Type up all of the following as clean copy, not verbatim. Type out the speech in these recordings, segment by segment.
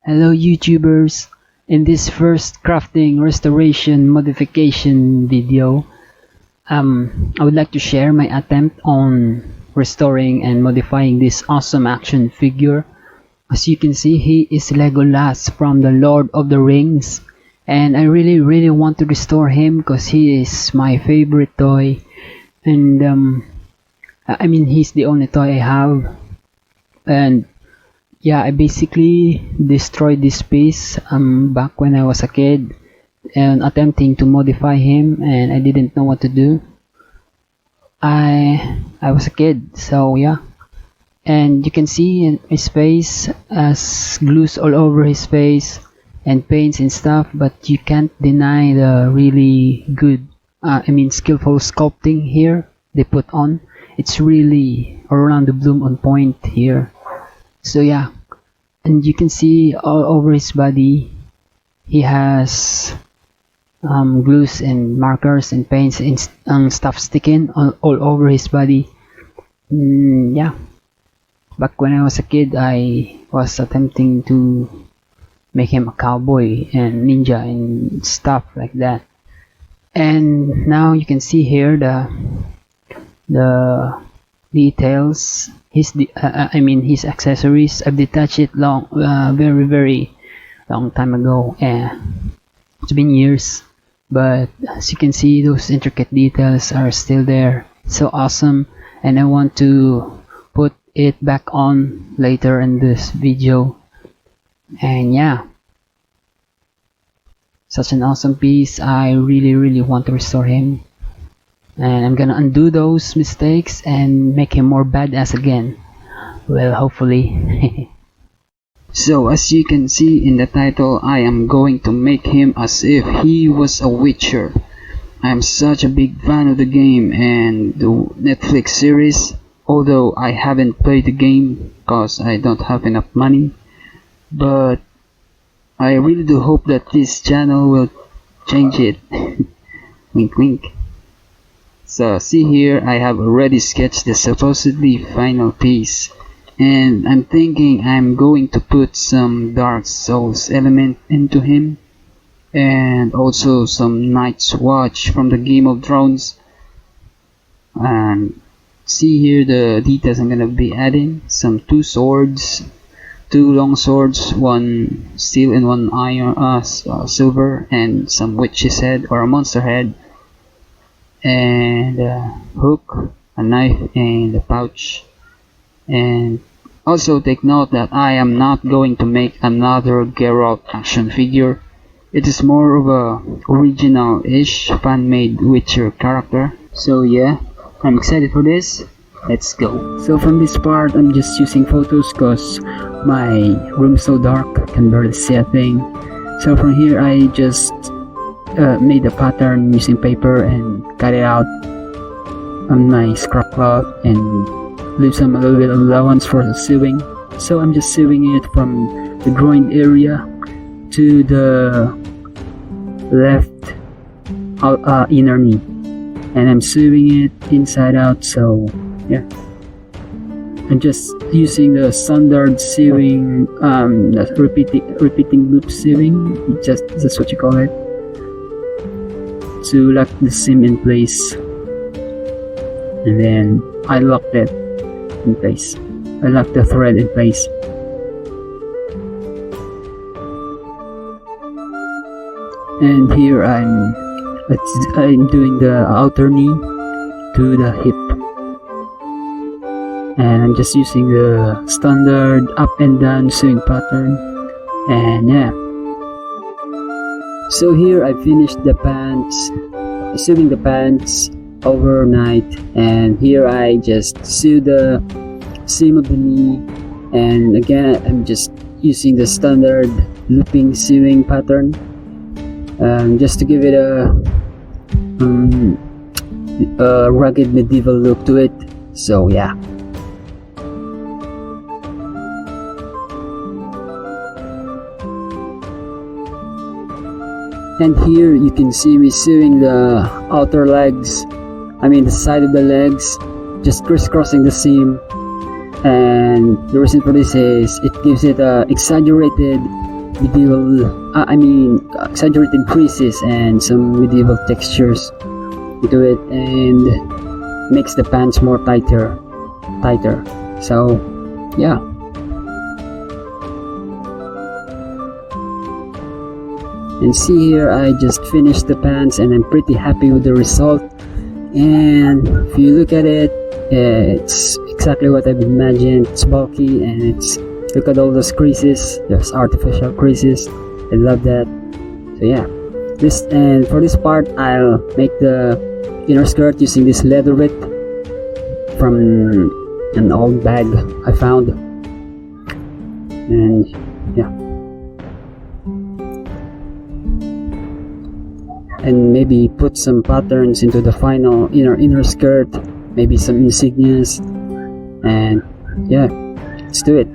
Hello YouTubers! In this first crafting restoration modification video, I would like to share my attempt on restoring and modifying this awesome action figure. As you can see, he is Legolas from the Lord of the Rings, and I really want to restore him because he is my favorite toy, and I mean he's the only toy I have. And yeah, I basically destroyed this piece back when I was a kid and attempting to modify him, and I didn't know what to do. I was a kid, so yeah. And you can see in his face as glues all over his face and paints and stuff, but you can't deny the really good skillful sculpting here they put on. It's really Orlando Bloom on point here. So yeah, and you can see all over his body he has glues and markers and paints and stuff sticking all over his body. Yeah, back when I was a kid I was attempting to make him a cowboy and ninja and stuff like that. And now you can see here the details, his accessories. I've detached it very long time ago. It's been years, but as you can see, those intricate details are still there. So awesome, and I want to put it back on later in this video. And yeah, such an awesome piece. I really want to restore him, and I'm gonna undo those mistakes and make him more badass again. Well, hopefully. So as you can see in the title, I am going to make him as if he was a Witcher. I am such a big fan of the game and the Netflix series, although I haven't played the game because I don't have enough money. But I really do hope that this channel will change it. Wink wink. So see here, I have already sketched the supposedly final piece, and I'm thinking I'm going to put some Dark Souls element into him, and also some Night's Watch from the Game of Thrones. And see here the details I'm gonna be adding: some two swords, two long swords, one steel and one iron, silver, and some witch's head or a monster head, and a hook, a knife, and a pouch. And also take note that I am not going to make another Geralt action figure. It is more of a original-ish fan-made Witcher character. So yeah, I'm excited for this. Let's go. So from this part, I'm just using photos because my room is so dark I can barely see a thing. So from here I just made a pattern using paper and cut it out on my scrap cloth and leave a little bit of allowance for the sewing. So I'm just sewing it from the groin area to the left inner knee, and I'm sewing it inside out. So yeah, I'm just using the standard sewing, repeating loop sewing, that's what you call it, to lock the seam in place. And then I locked it in place. I locked the thread in place. And here I'm doing the outer knee to the hip, and I'm just using the standard up and down sewing pattern. And yeah, so here I finished the pants, sewing the pants overnight, and here I just sew the seam of the knee. And again, I'm just using the standard looping sewing pattern, just to give it a rugged medieval look to it. So yeah. And here you can see me sewing the outer legs, the side of the legs, just crisscrossing the seam. And the reason for this is it gives it a exaggerated medieval, exaggerated creases and some medieval textures into it, and makes the pants more tighter. So yeah. And see here, I just finished the pants and I'm pretty happy with the result. And if you look at it, it's exactly what I've imagined. It's bulky and it's, look at all those creases, there's artificial creases. I love that. So yeah, this, and for this part I'll make the inner skirt using this leatherette from an old bag I found. And yeah, and maybe put some patterns into the final inner skirt, maybe some insignias, and yeah, let's do it.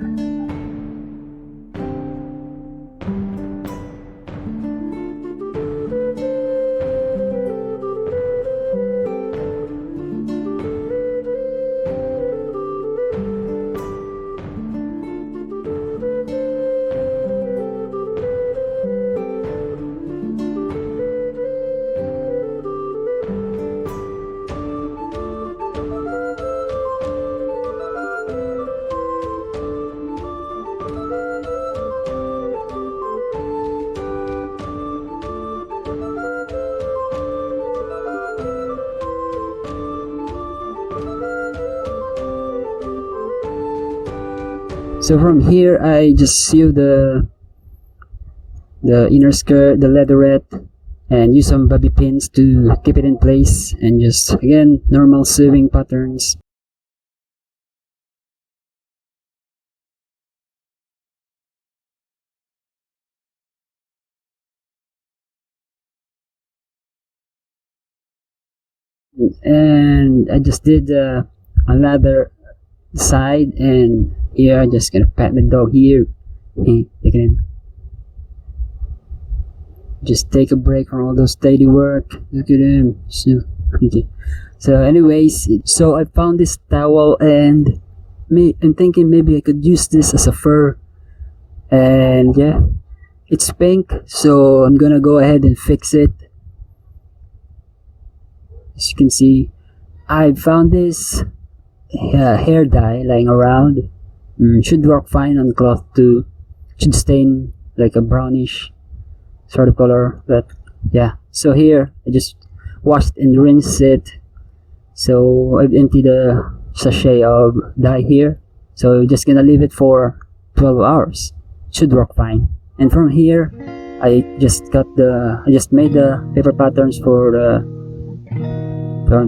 So from here, I just sew the inner skirt, the leatherette, and use some bobby pins to keep it in place, and just again normal sewing patterns. And I just did another side, and here I'm just gonna pat the dog here. Hey, look at him. Just take a break from all those daily work. Look at him. So, okay. So anyways, so I found this towel, and I'm thinking maybe I could use this as a fur. And yeah, it's pink, so I'm gonna go ahead and fix it. As you can see, I found this hair dye lying around. Should work fine on cloth too. Should stain like a brownish sort of color, but yeah. So here I just washed and rinsed it. So I've emptied the sachet of dye here. So just gonna leave it for 12 hours. Should work fine. And from here, I just made the paper patterns for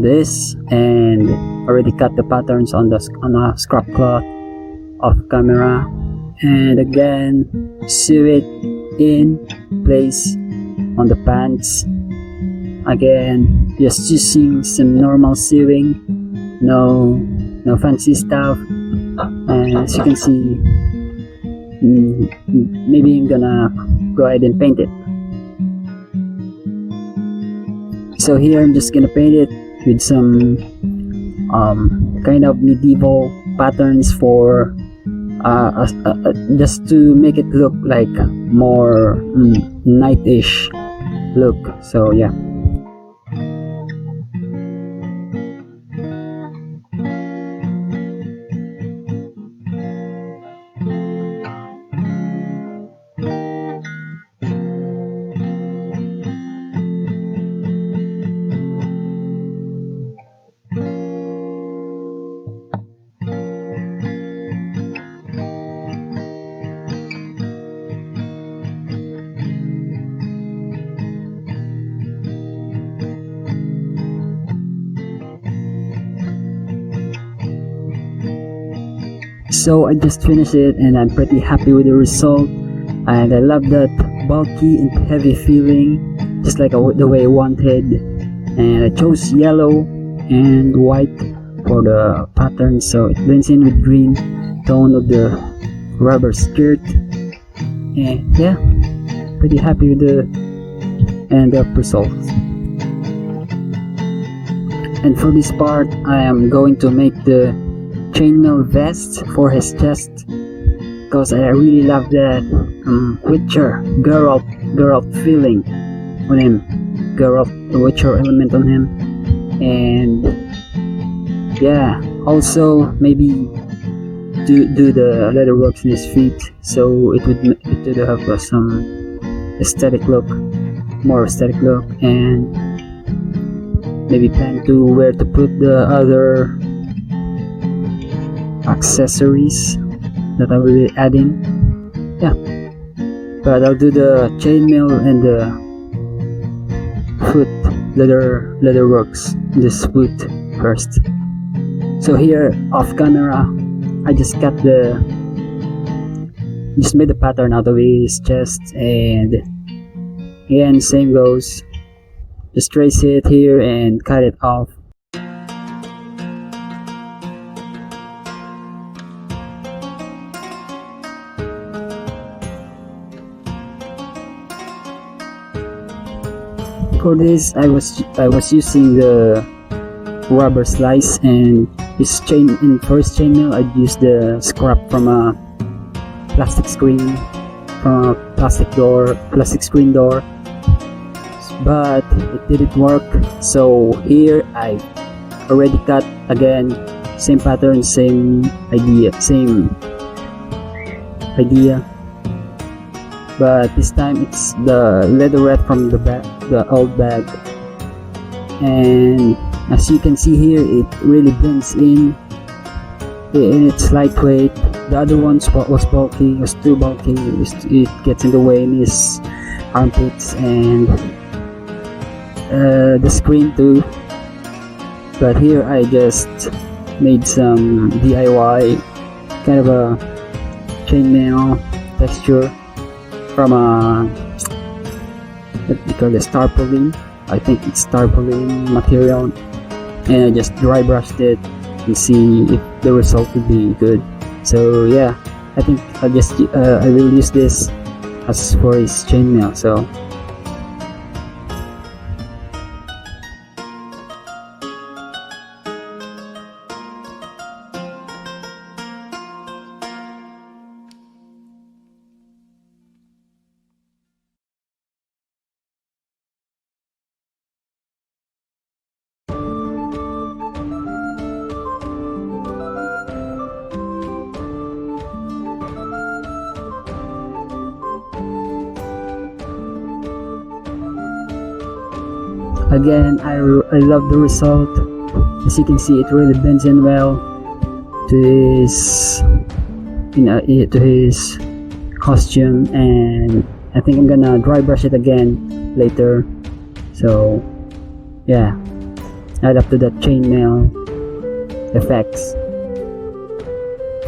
this, and already cut the patterns on a scrap cloth off camera, and again sew it in place on the pants. Again, just using some normal sewing, no fancy stuff. And as you can see, maybe I'm gonna go ahead and paint it. So here I'm just gonna paint it with some kind of medieval patterns for just to make it look like more knightish look. So yeah. So I just finished it, and I'm pretty happy with the result, and I love that bulky and heavy feeling, just like the way I wanted. And I chose yellow and white for the pattern, so it blends in with green tone of the rubber skirt. And yeah, pretty happy with the end up results. And for this part, I am going to make the chainmail vest for his chest, because I really love that Witcher Geralt feeling on him, Geralt the Witcher element on him. And yeah, also maybe do the leather works in his feet, so it would have some aesthetic look, more aesthetic look. And maybe plan to where to put the other accessories that I will be adding. Yeah, but I'll do the chainmail and the foot leather works, this foot first. So here off camera, I just made the pattern out of his chest, and again same goes, just trace it here and cut it off. For this, I was using the rubber slice, and for his chainmail I'd use the scrap from a plastic screen, from a plastic screen door, but it didn't work. So here I already cut again, same pattern, same idea, but this time it's the leatherette from the old bag. And as you can see here, it really blends in, and it's lightweight. The other one was bulky, was too bulky. It gets in the way in his armpits and the screen too. But here I just made some DIY kind of a chainmail texture from a, what do you call it, tarpaulin. I think it's tarpaulin material, and I just dry brushed it and see if the result would be good. So yeah, I think I will use this as for his chainmail. So again, I love the result. As you can see, it really blends in well to his, to his costume, and I think I'm gonna dry brush it again later. So yeah, add up to that chainmail effects.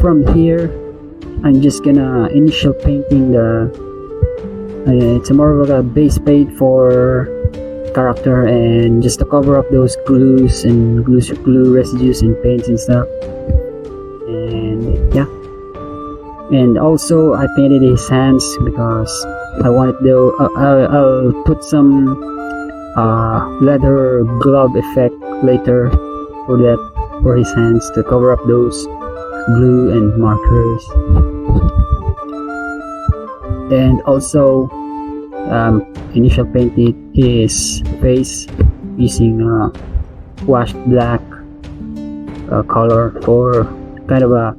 From here, I'm just gonna initial painting it's more of a base paint for character, and just to cover up those glues and glue residues and paints and stuff. And yeah, and also I painted his hands because I wanted to I'll put some leather glove effect later for his hands, to cover up those glue and markers. And also initial painted his face using washed black color, for kind of a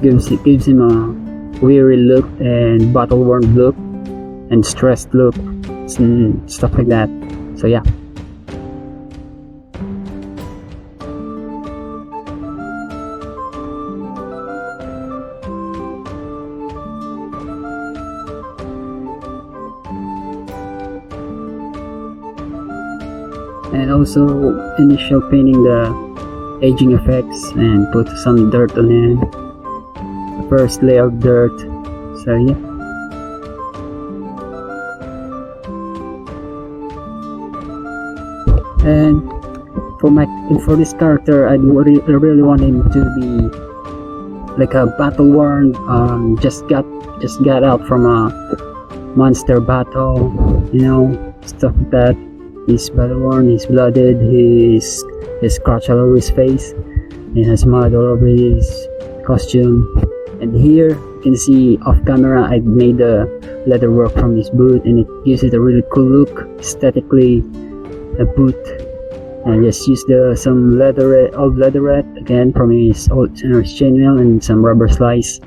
gives him a weary look and battle worn look and stressed look, stuff like that. So yeah. And also initial painting the aging effects and put some dirt on him, the first layer of dirt. So yeah. And for this character, I really want him to be like a battle worn, just got out from a monster battle, stuff like that. He's battle worn, he's blooded, he's scratch all over his face, and has mud all over his costume. And here you can see off camera, I made the leather work from his boot, and it gives it a really cool look aesthetically. A boot, and just use some old leatherette again from his old chainmail and some rubber slice.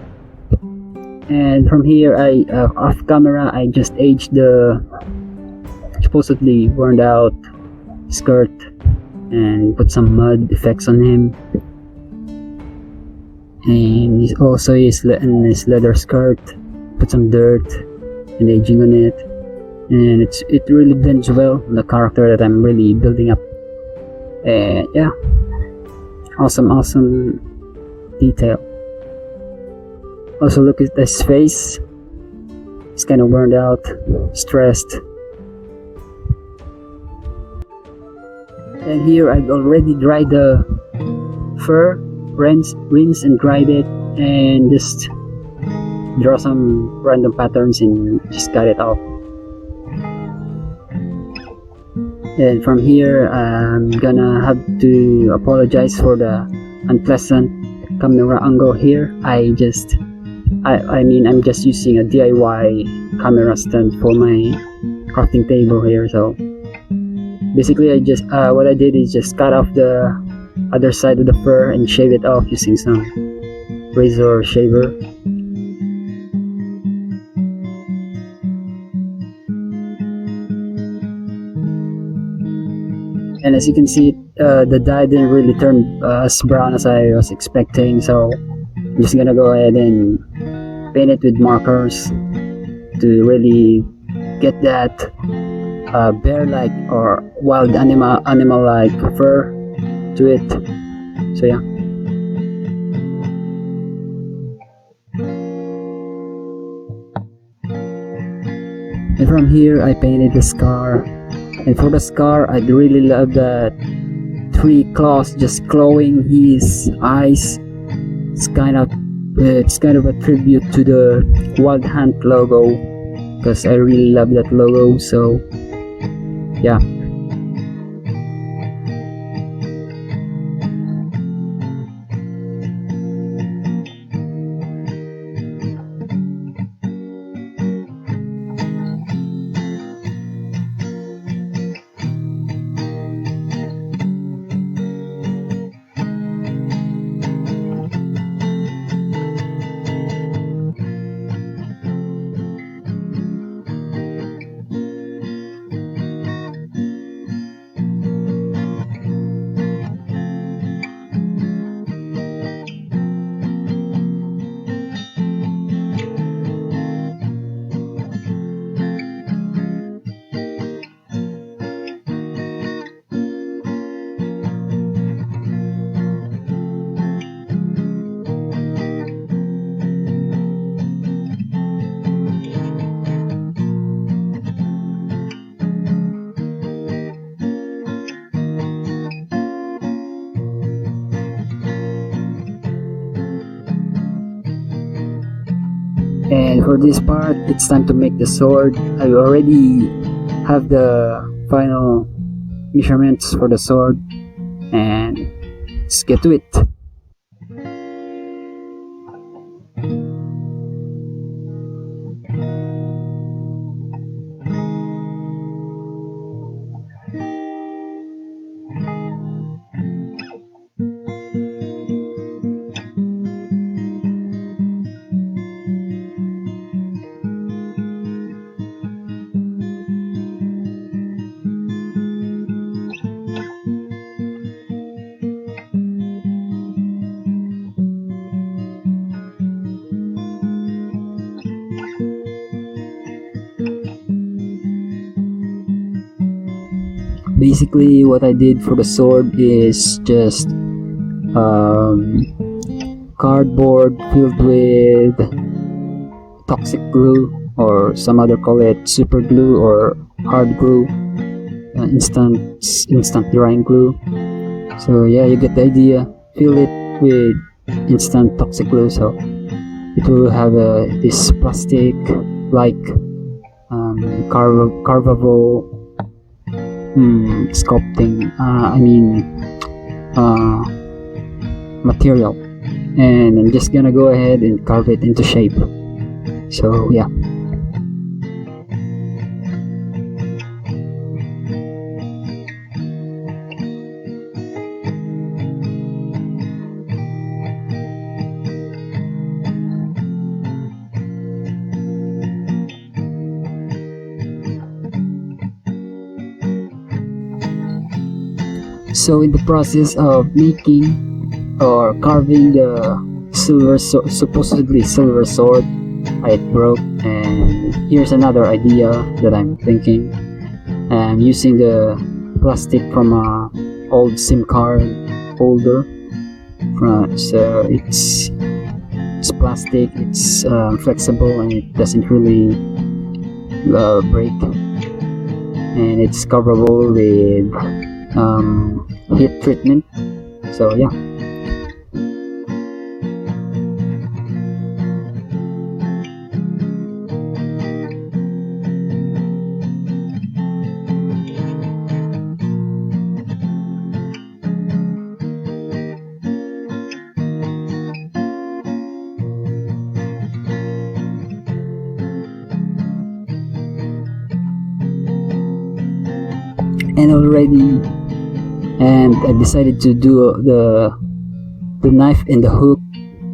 And from here, I off camera, I just aged the supposedly worn out skirt and put some mud effects on him, and also his leather skirt, put some dirt and aging on it, and it really blends well the character that I'm really building up. And yeah, awesome detail. Also look at his face, it's kind of worn out, stressed. And here I've already dried the fur, rinse and dried it, and just draw some random patterns and just cut it off. And from here, I'm gonna have to apologize for the unpleasant camera angle here. I'm just using a DIY camera stand for my crafting table here. So basically, what I did is just cut off the other side of the fur and shave it off using some razor shaver. And as you can see, the dye didn't really turn as brown as I was expecting, so I'm just gonna go ahead and paint it with markers to really get that bear-like or wild animal-like fur to it. So yeah. And from here, I painted the scar. And for the scar, I really love that 3 claws just clawing his eyes. It's kind of a tribute to the Wild Hunt logo, because I really love that logo. So yeah. And for this part, it's time to make the sword. I already have the final measurements for the sword, and let's get to it. Basically, what I did for the sword is just cardboard filled with toxic glue, or some other call it super glue or hard glue, instant drying glue. So yeah, you get the idea. Fill it with instant toxic glue, so it will have this plastic like carvable sculpting material. and I'm just gonna go ahead and carve it into shape. So yeah. So in the process of making or carving the supposedly silver sword, it broke, and here's another idea that I'm thinking. I'm using the plastic from a old SIM card holder. So it's plastic, it's flexible, and it doesn't really break, and it's coverable with heat treatment. So yeah. And I decided to do the knife and the hook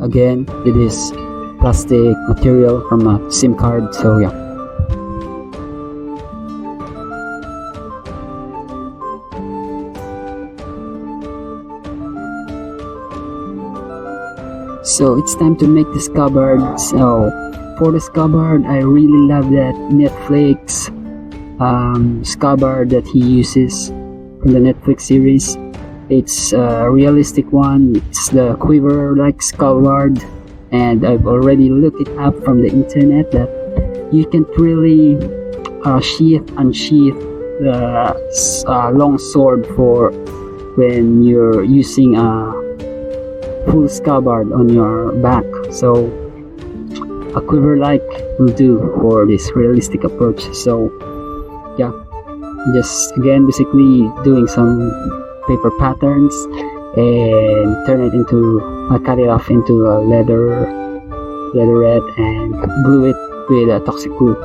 again with this plastic material from a SIM card. So yeah. So it's time to make the scabbard. So for the scabbard, I really love that Netflix scabbard that he uses from the Netflix series. It's a realistic one. It's the quiver like scabbard, and I've already looked it up from the internet that you can really unsheath the long sword for when you're using a full scabbard on your back. So a quiver like will do for this realistic approach. So yeah, just again basically doing some paper patterns and cut it off into a leatherette and glue it with a toxic glue.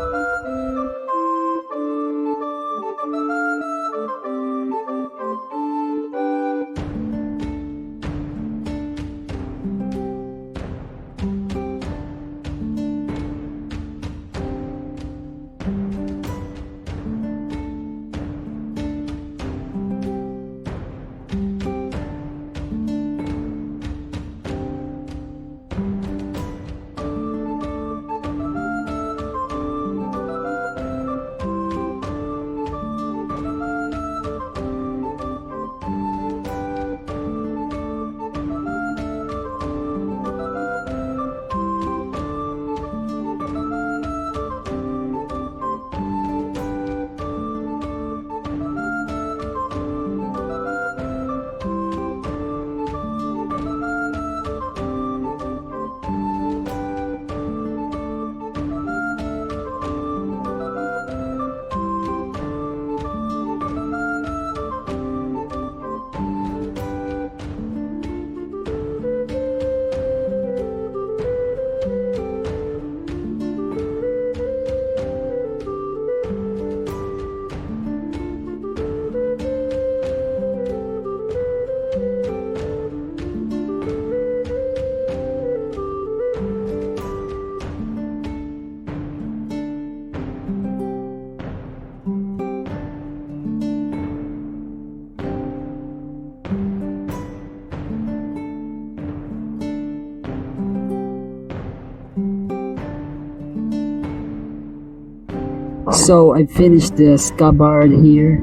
So I finished the scabbard here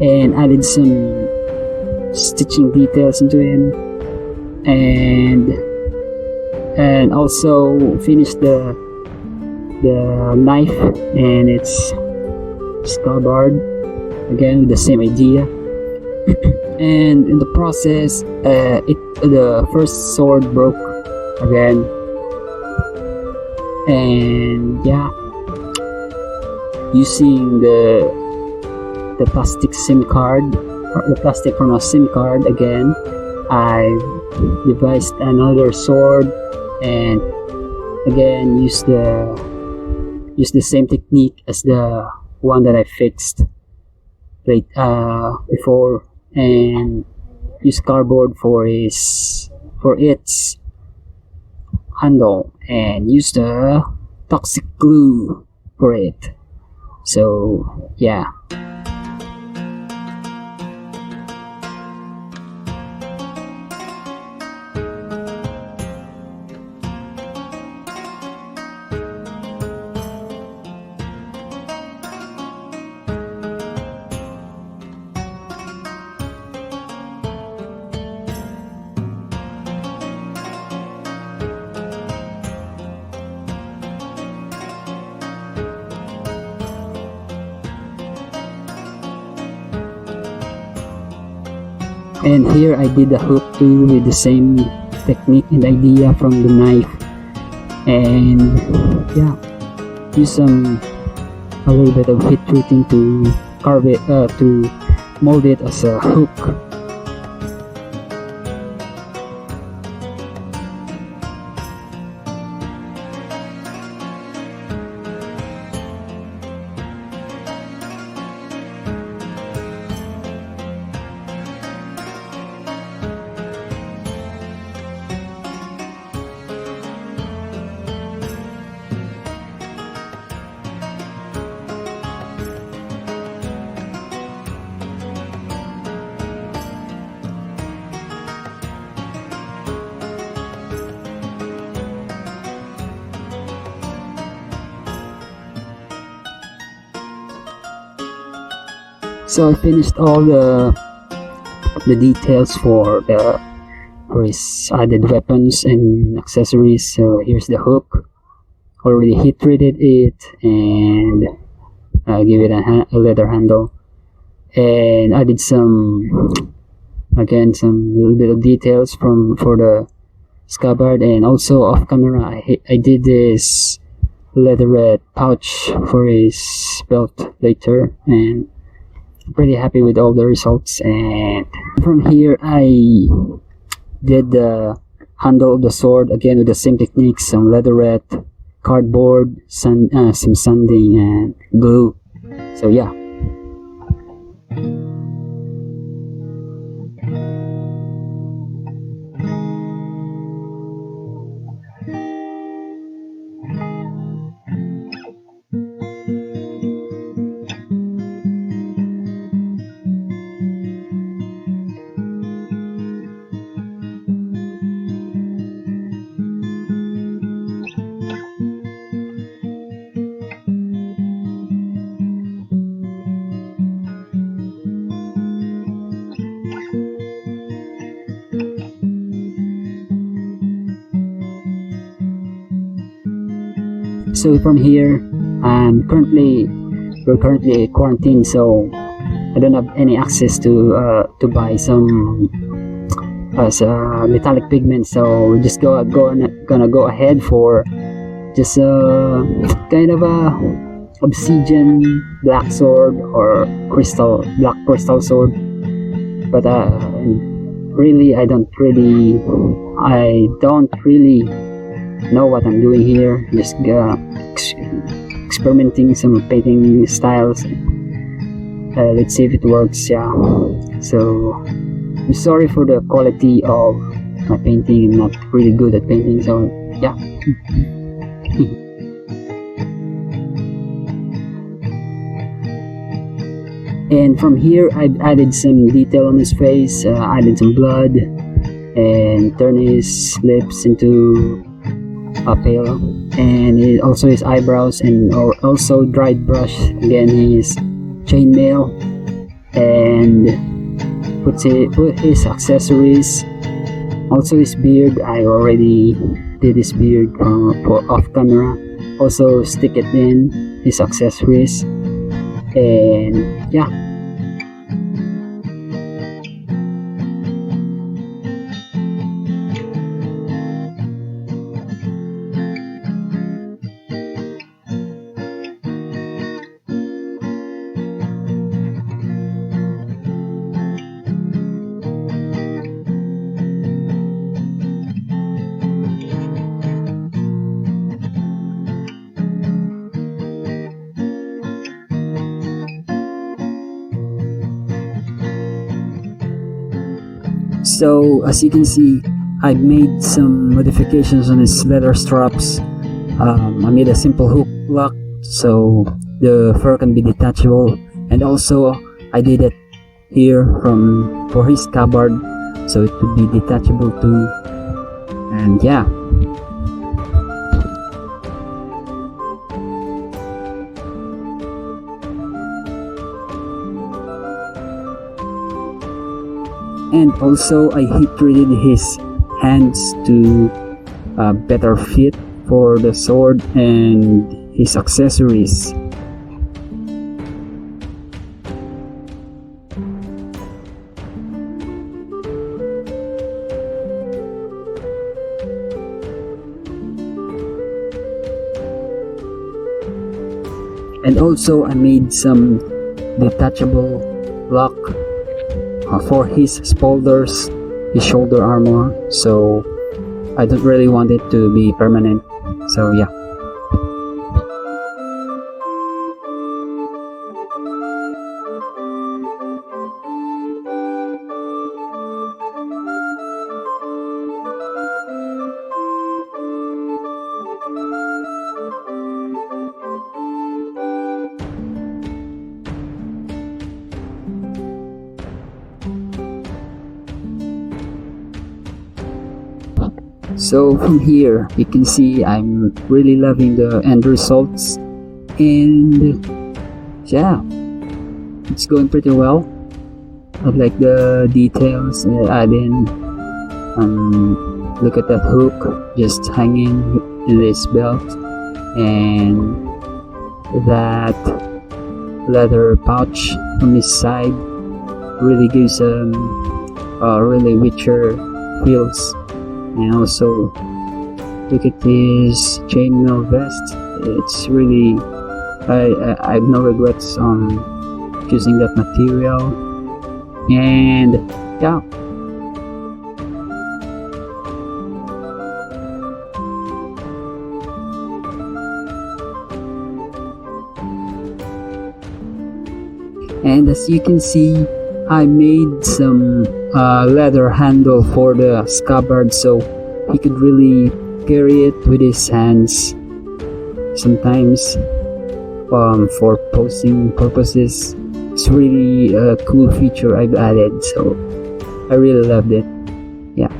and added some stitching details into it, and also finished the knife and its scabbard again with the same idea. And in the process, the first sword broke again, and yeah, using the plastic SIM card, or the plastic from a SIM card again, I devised another sword, and again use the same technique as the one that I fixed before, and use cardboard for its handle, and use the toxic glue for it. So yeah. And here I did the hook too with the same technique and idea from the knife, and yeah, use a little bit of heat treating to carve it, to mold it as a hook. So I finished all the details for his added weapons and accessories. So here's the hook. Already heat treated it and give it a leather handle, and added some little bit of details for the scabbard. And also off camera I did this leatherette pouch for his belt later, and pretty happy with all the results. And from here I did the handle of the sword again with the same techniques: some leatherette, cardboard, some sanding and glue. So yeah. So from here, we're currently quarantined, so I don't have any access to buy some metallic pigment. So we're just gonna go ahead for just kind of a obsidian black sword or black crystal sword. But really, I don't really know what I'm doing here. Just experimenting some painting styles. Let's see if it works. Yeah. So I'm sorry for the quality of my painting. I'm not really good at painting, so yeah. And from here I've added some detail on his face, added some blood, and turned his lips into pale, and also his eyebrows, and also dried brush again his chainmail, and put his accessories, also his beard. I already did his beard for off camera. Also stick it in his accessories, and yeah. So as you can see, I made some modifications on his leather straps. I made a simple hook lock so the fur can be detachable, and also I did it here for his scabbard so it would be detachable too. And yeah, and also I heat treated his hands to better fit for the sword and his accessories. And also I made some detachable lock for his shoulders, his shoulder armor, so I don't really want it to be permanent. So yeah. So from here you can see I'm really loving the end results, and yeah, it's going pretty well. I like the details add in. Look at that hook just hanging in this belt, and that leather pouch on his side really gives a really richer feels. And also look at this chainmail vest. It's really I have no regrets on choosing that material. And yeah, and as you can see, I made some leather handle for the scabbard so he could really carry it with his hands sometimes for posing purposes. It's really a cool feature I've added, so I really loved it. Yeah.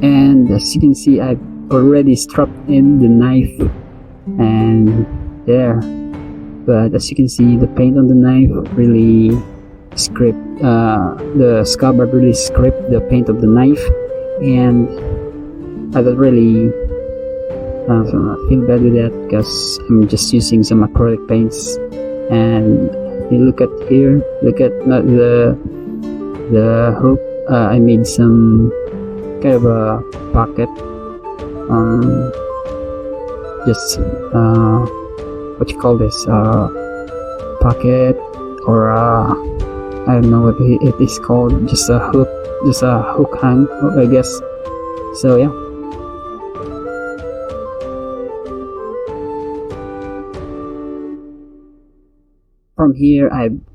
And as you can see, I've already strapped in the knife and there, but as you can see, the paint on the knife really the scabbard really script the paint of the knife, and I don't really feel bad with that because I'm just using some acrylic paints. And you look at here, look at the hook. I made some kind of a pocket, just what you call this, pocket, or I don't know what it is called, just a hook hang, I guess. So yeah. From here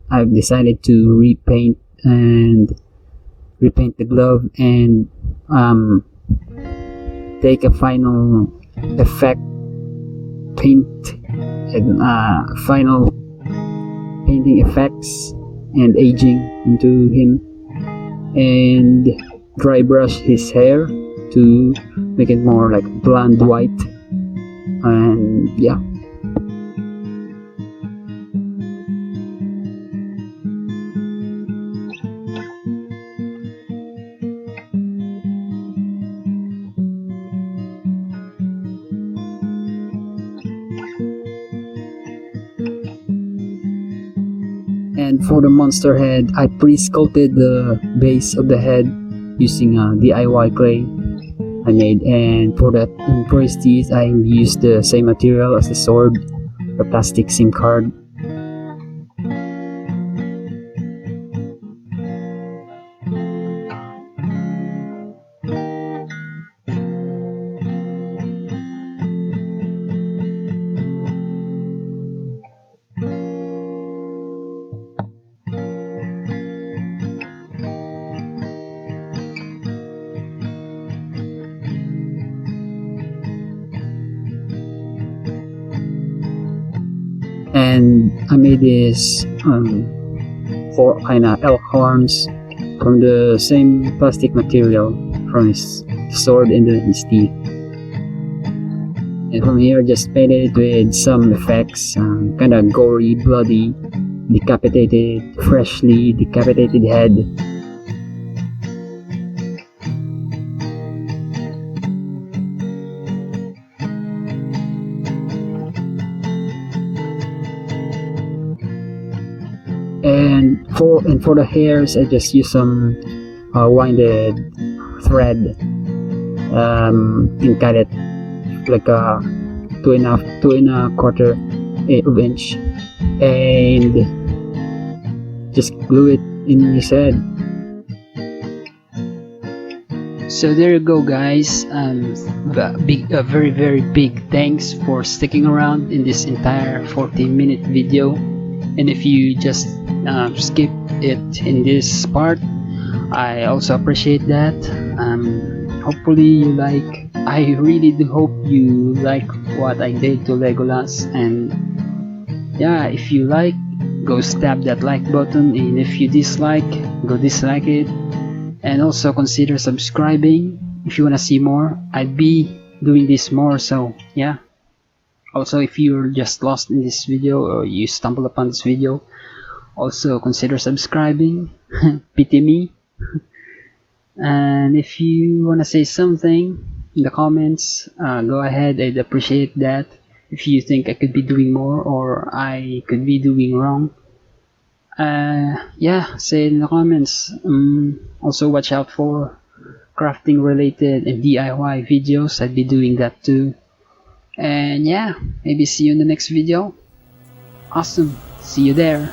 I've decided to repaint the glove and take a final effect paint and final painting effects and aging into him, and dry brush his hair to make it more like blonde white. And yeah. And for the monster head, I pre-sculpted the base of the head using a DIY clay I made, and for that in Prestige I used the same material as the sword, the plastic SIM card. And I made this four kind of elk horns from the same plastic material from his sword and his teeth. And from here, just painted it with some effects, kind of gory, bloody, freshly decapitated head. And for the hairs, I just use some winded thread, and cut it like a 2.25 of inch, and just glue it in his head. So there you go, guys. A very very big thanks for sticking around in this entire 40-minute video. And if you just skip it in this part, I also appreciate that. Hopefully you like. I really do hope you like what I did to Legolas, and yeah, if you like, go stab that like button, and if you dislike, go dislike it, and also consider subscribing if you wanna see more. I'd be doing this more, so yeah. Also, if you're just lost in this video or you stumble upon this video, also consider subscribing. Pity me. And if you want to say something in the comments, go ahead. I'd appreciate that. If you think I could be doing more or I could be doing wrong, yeah, say it in the comments. Also watch out for crafting related and DIY videos. I'd be doing that too. And yeah, maybe see you in the next video. Awesome, see you there.